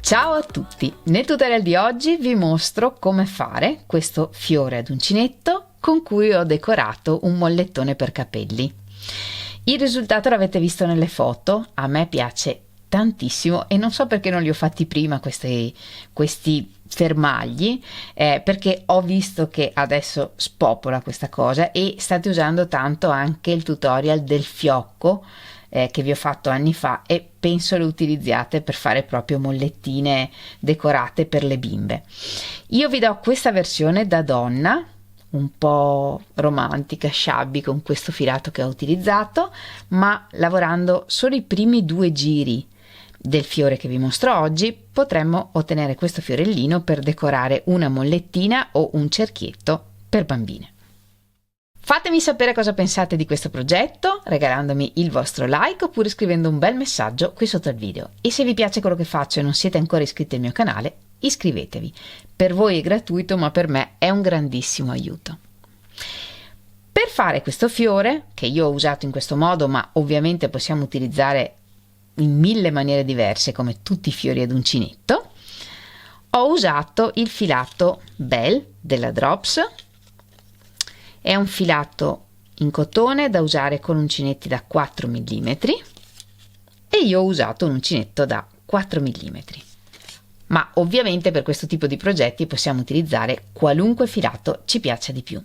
Ciao a tutti! Nel tutorial di oggi vi mostro come fare questo fiore ad uncinetto con cui ho decorato un mollettone per capelli. Il risultato l'avete visto nelle foto, a me piace tantissimo e non so perché non li ho fatti prima questi fermagli, perché ho visto che adesso spopola questa cosa e state usando tanto anche il tutorial del fiocco che vi ho fatto anni fa e penso lo utilizziate per fare proprio mollettine decorate per le bimbe. Io vi do questa versione da donna, un po' romantica, shabby, con questo filato che ho utilizzato, ma lavorando solo i primi 2 giri del fiore che vi mostro oggi potremmo ottenere questo fiorellino per decorare una mollettina o un cerchietto per bambine. Fatemi sapere cosa pensate di questo progetto regalandomi il vostro like oppure scrivendo un bel messaggio qui sotto il video, e se vi piace quello che faccio e non siete ancora iscritti al mio canale, iscrivetevi. Per voi è gratuito, ma per me è un grandissimo aiuto. Per fare questo fiore, che io ho usato in questo modo, ma ovviamente possiamo utilizzare in 1000 maniere diverse come tutti i fiori ad uncinetto, ho usato il filato Belle della Drops. È un filato in cotone da usare con uncinetti da 4 mm e io ho usato un uncinetto da 4 mm. Ma ovviamente per questo tipo di progetti possiamo utilizzare qualunque filato ci piaccia di più.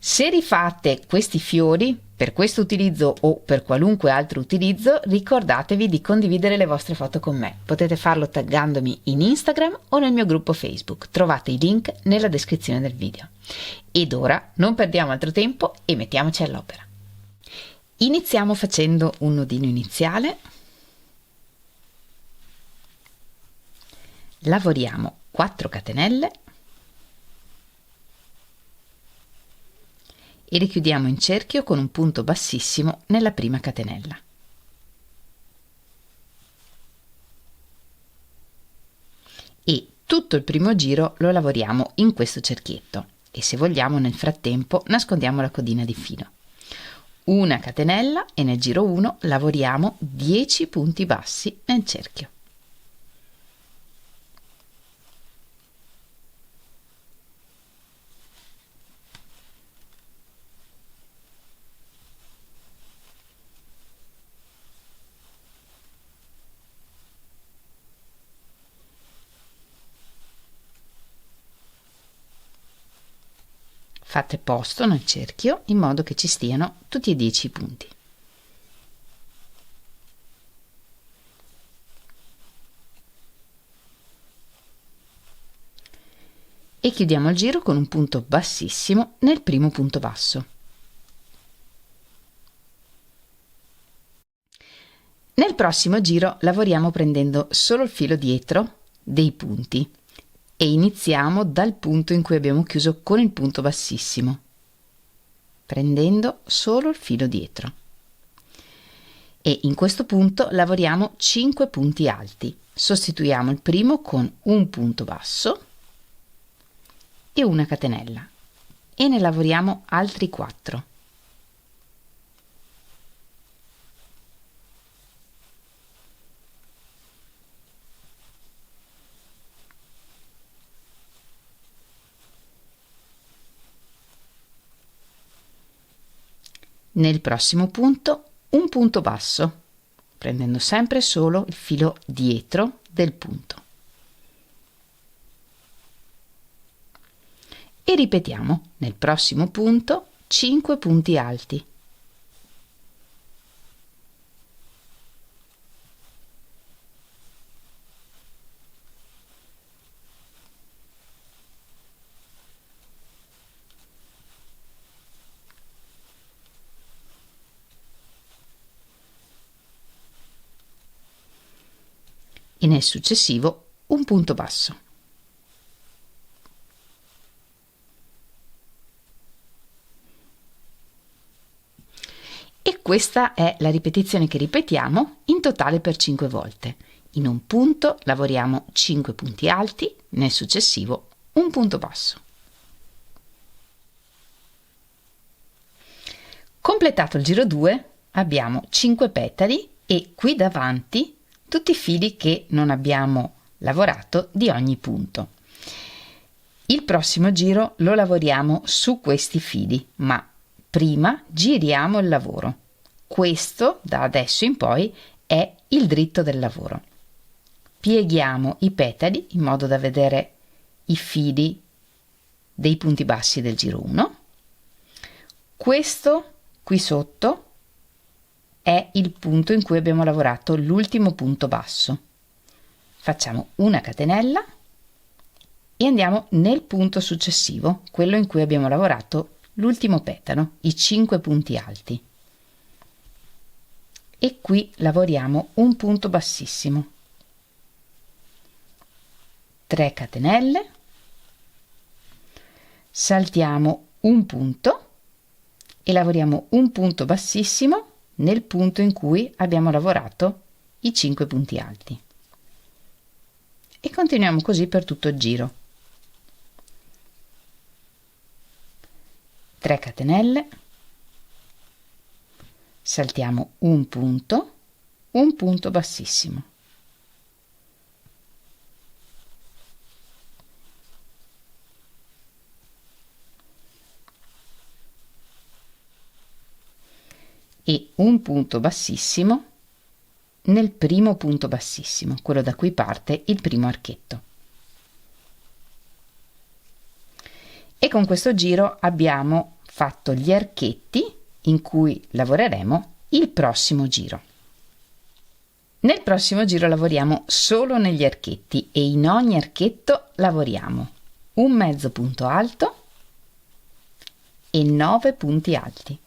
Se rifate questi fiori per questo utilizzo o per qualunque altro utilizzo, ricordatevi di condividere le vostre foto con me. Potete farlo taggandomi in Instagram o nel mio gruppo Facebook. Trovate i link nella descrizione del video. Ed ora non perdiamo altro tempo e mettiamoci all'opera. Iniziamo facendo un nodino iniziale. Lavoriamo 4 catenelle e richiudiamo in cerchio con un punto bassissimo nella prima catenella. E tutto il primo giro lo lavoriamo in questo cerchietto e, se vogliamo, nel frattempo nascondiamo la codina di filo. Una catenella e nel giro 1 lavoriamo 10 punti bassi nel cerchio. Fate posto nel cerchio in modo che ci stiano tutti e 10 i punti. E chiudiamo il giro con un punto bassissimo nel primo punto basso. Nel prossimo giro lavoriamo prendendo solo il filo dietro dei punti e iniziamo dal punto in cui abbiamo chiuso con il punto bassissimo, prendendo solo il filo dietro. E in questo punto lavoriamo 5 punti alti. Sostituiamo il primo con un punto basso e una catenella e ne lavoriamo altri 4. Nel prossimo punto un punto basso, prendendo sempre solo il filo dietro del punto. E ripetiamo nel prossimo punto 5 punti alti. E nel successivo un punto basso. E questa è la ripetizione che ripetiamo in totale per 5 volte. In un punto lavoriamo 5 punti alti, nel successivo un punto basso. Completato il giro 2 abbiamo 5 petali e qui davanti tutti i fili che non abbiamo lavorato di ogni punto. Il prossimo giro lo lavoriamo su questi fili, ma prima giriamo il lavoro. Questo, da adesso in poi, è il dritto del lavoro. Pieghiamo i petali in modo da vedere i fili dei punti bassi del giro 1. Questo qui sotto è il punto in cui abbiamo lavorato l'ultimo punto basso. Facciamo una catenella e andiamo nel punto successivo, quello in cui abbiamo lavorato l'ultimo petalo, i 5 punti alti. E qui lavoriamo un punto bassissimo. 3 catenelle, saltiamo un punto e lavoriamo un punto bassissimo nel punto in cui abbiamo lavorato i 5 punti alti. E continuiamo così per tutto il giro. 3 catenelle, saltiamo un punto bassissimo. E un punto bassissimo nel primo punto bassissimo, quello da cui parte il primo archetto. E con questo giro abbiamo fatto gli archetti in cui lavoreremo il prossimo giro. Nel prossimo giro lavoriamo solo negli archetti e in ogni archetto lavoriamo un mezzo punto alto e 9 punti alti.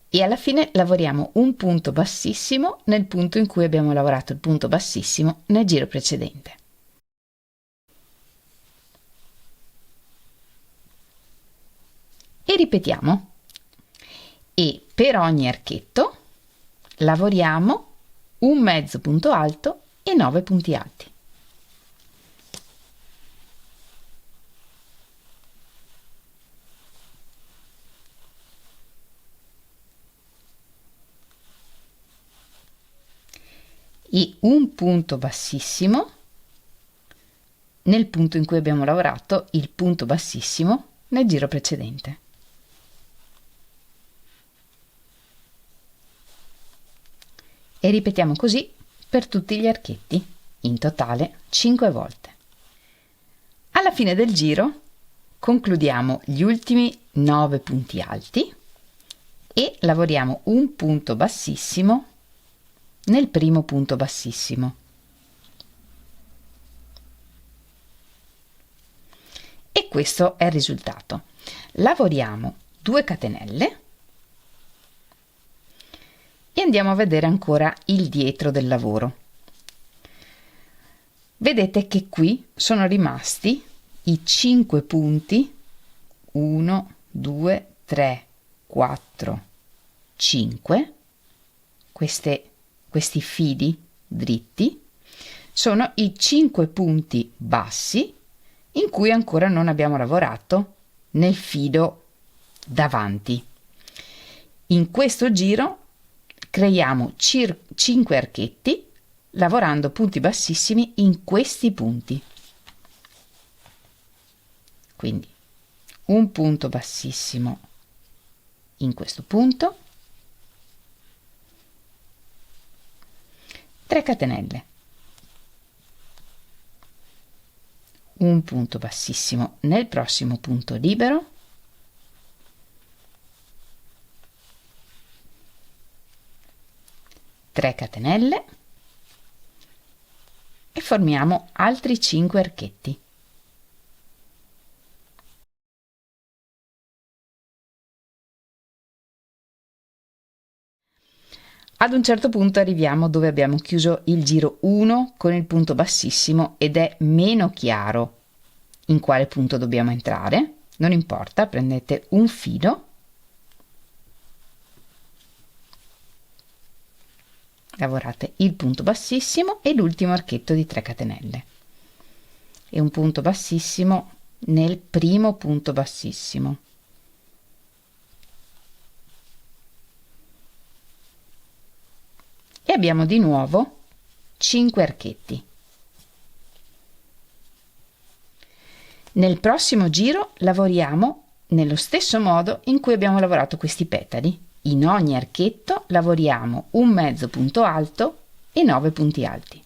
E alla fine lavoriamo un punto bassissimo nel punto in cui abbiamo lavorato il punto bassissimo nel giro precedente. E ripetiamo. E per ogni archetto lavoriamo un mezzo punto alto e 9 punti alti. E un punto bassissimo nel punto in cui abbiamo lavorato il punto bassissimo nel giro precedente. E ripetiamo così per tutti gli archetti, in totale 5 volte. Alla fine del giro concludiamo gli ultimi 9 punti alti e lavoriamo un punto bassissimo nel primo punto bassissimo. E questo è il risultato. Lavoriamo 2 catenelle e andiamo a vedere ancora il dietro del lavoro. Vedete che qui sono rimasti i 5 punti 1, 2, 3, 4, 5. Questi fili dritti sono i 5 punti bassi in cui ancora non abbiamo lavorato nel filo davanti. In questo giro creiamo 5 archetti lavorando punti bassissimi in questi punti. Quindi un punto bassissimo in questo punto, 3 catenelle, un punto bassissimo nel prossimo punto libero, tre catenelle e formiamo altri 5 archetti. Ad un certo punto arriviamo dove abbiamo chiuso il giro 1 con il punto bassissimo ed è meno chiaro in quale punto dobbiamo entrare. Non importa, prendete un filo, lavorate il punto bassissimo e l'ultimo archetto di 3 catenelle e un punto bassissimo nel primo punto bassissimo. E abbiamo di nuovo 5 archetti. Nel prossimo giro lavoriamo nello stesso modo in cui abbiamo lavorato questi petali. In ogni archetto lavoriamo un mezzo punto alto e 9 punti alti.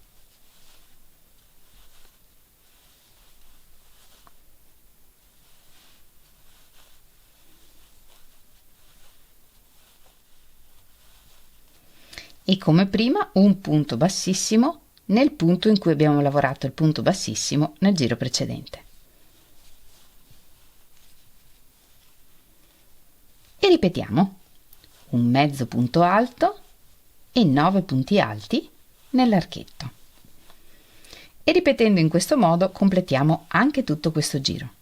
E come prima un punto bassissimo nel punto in cui abbiamo lavorato il punto bassissimo nel giro precedente. E ripetiamo un mezzo punto alto e 9 punti alti nell'archetto. E ripetendo in questo modo completiamo anche tutto questo giro.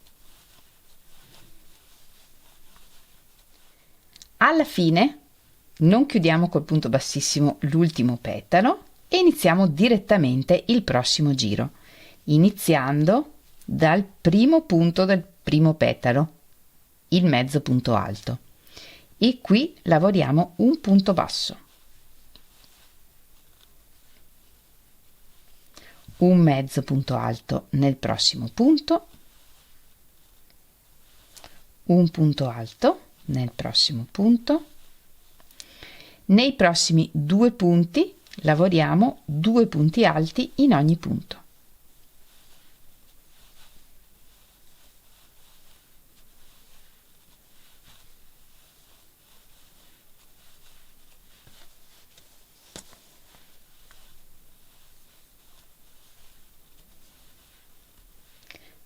Alla fine non chiudiamo col punto bassissimo l'ultimo petalo e iniziamo direttamente il prossimo giro, iniziando dal primo punto del primo petalo, il mezzo punto alto. E qui lavoriamo un punto basso, un mezzo punto alto nel prossimo punto, un punto alto nel prossimo punto. Nei prossimi 2 punti lavoriamo 2 punti alti in ogni punto.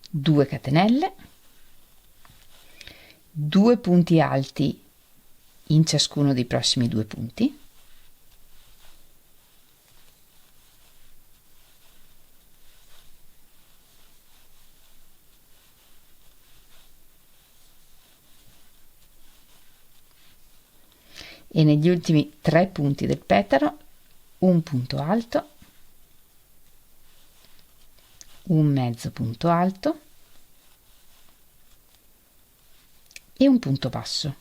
Due catenelle, 2 punti alti in ciascuno dei prossimi 2 punti, e negli ultimi 3 punti del petalo un punto alto, un mezzo punto alto e un punto basso.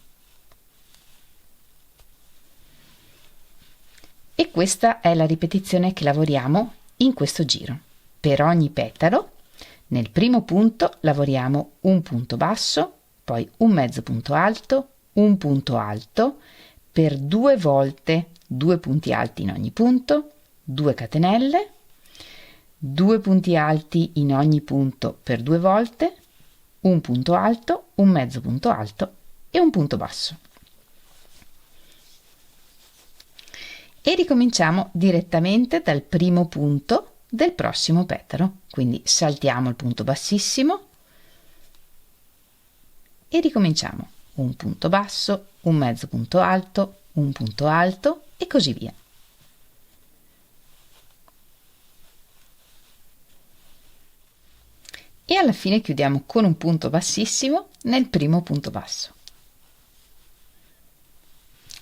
E questa è la ripetizione che lavoriamo in questo giro. Per ogni petalo, nel primo punto lavoriamo un punto basso, poi un mezzo punto alto, un punto alto, per 2 volte 2 punti alti in ogni punto, 2 catenelle, 2 punti alti in ogni punto per 2 volte, un punto alto, un mezzo punto alto e un punto basso. E ricominciamo direttamente dal primo punto del prossimo petalo, quindi saltiamo il punto bassissimo e ricominciamo un punto basso, un mezzo punto alto, un punto alto e così via. E alla fine chiudiamo con un punto bassissimo nel primo punto basso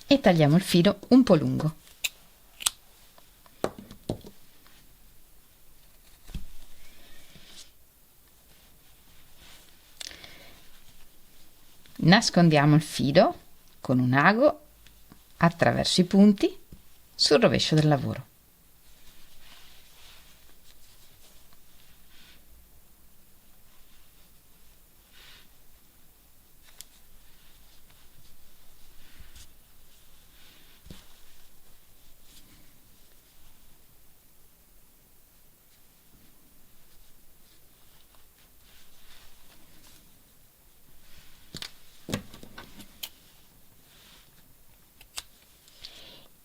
e tagliamo il filo un po' lungo. Nascondiamo il filo con un ago attraverso i punti sul rovescio del lavoro.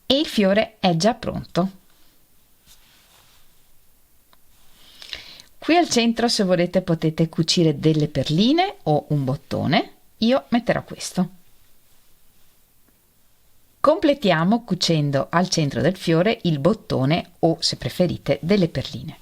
E il fiore è già pronto. Qui al centro, se volete, potete cucire delle perline o un bottone. Io metterò questo. Completiamo cucendo al centro del fiore il bottone o, se preferite, delle perline.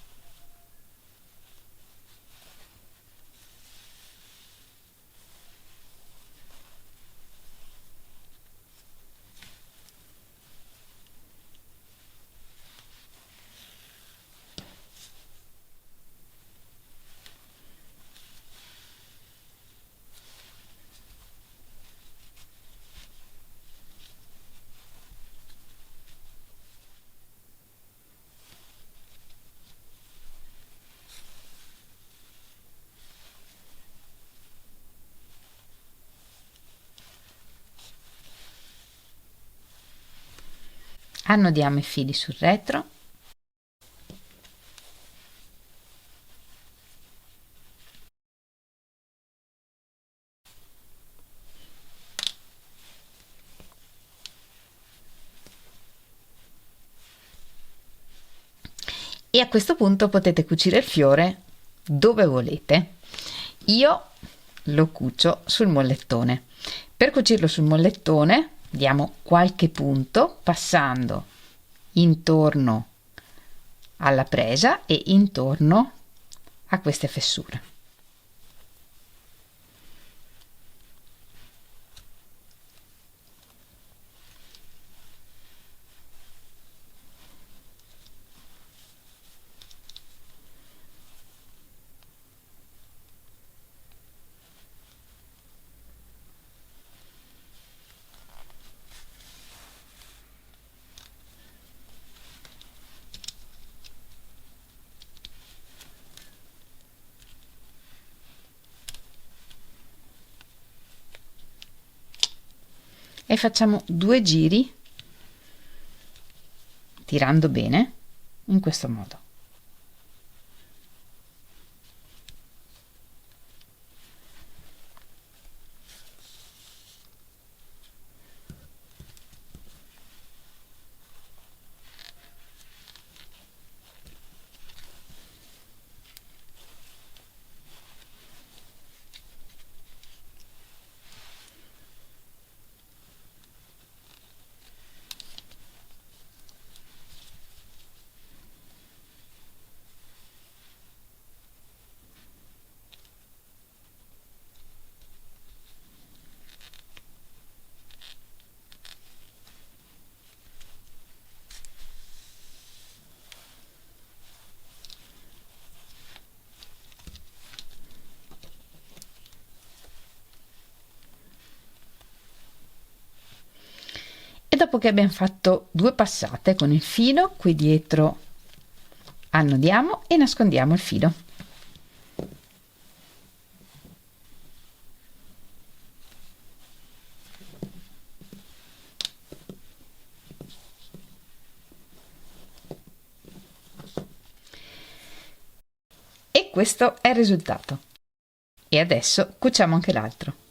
Annodiamo i fili sul retro e a questo punto potete cucire il fiore dove volete. Io lo cucio sul mollettone. Per cucirlo sul mollettone diamo qualche punto passando intorno alla presa e intorno a queste fessure. E facciamo 2 giri tirando bene in questo modo. E dopo che abbiamo fatto 2 passate con il filo, qui dietro annodiamo e nascondiamo il filo. E questo è il risultato. E adesso cuciamo anche l'altro.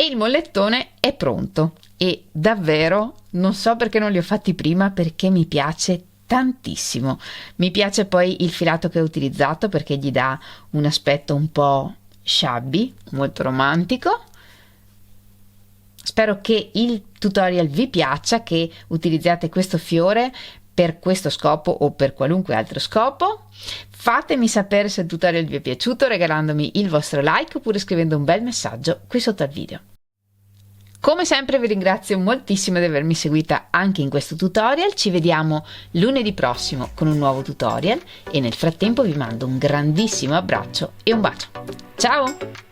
E il mollettone è pronto e davvero non so perché non li ho fatti prima, perché mi piace tantissimo. Mi piace poi il filato che ho utilizzato perché gli dà un aspetto un po' shabby, molto romantico. Spero che il tutorial vi piaccia, che utilizziate questo fiore per questo scopo o per qualunque altro scopo. Fatemi sapere se il tutorial vi è piaciuto regalandomi il vostro like oppure scrivendo un bel messaggio qui sotto al video. Come sempre vi ringrazio moltissimo di avermi seguita anche in questo tutorial, ci vediamo lunedì prossimo con un nuovo tutorial e nel frattempo vi mando un grandissimo abbraccio e un bacio. Ciao!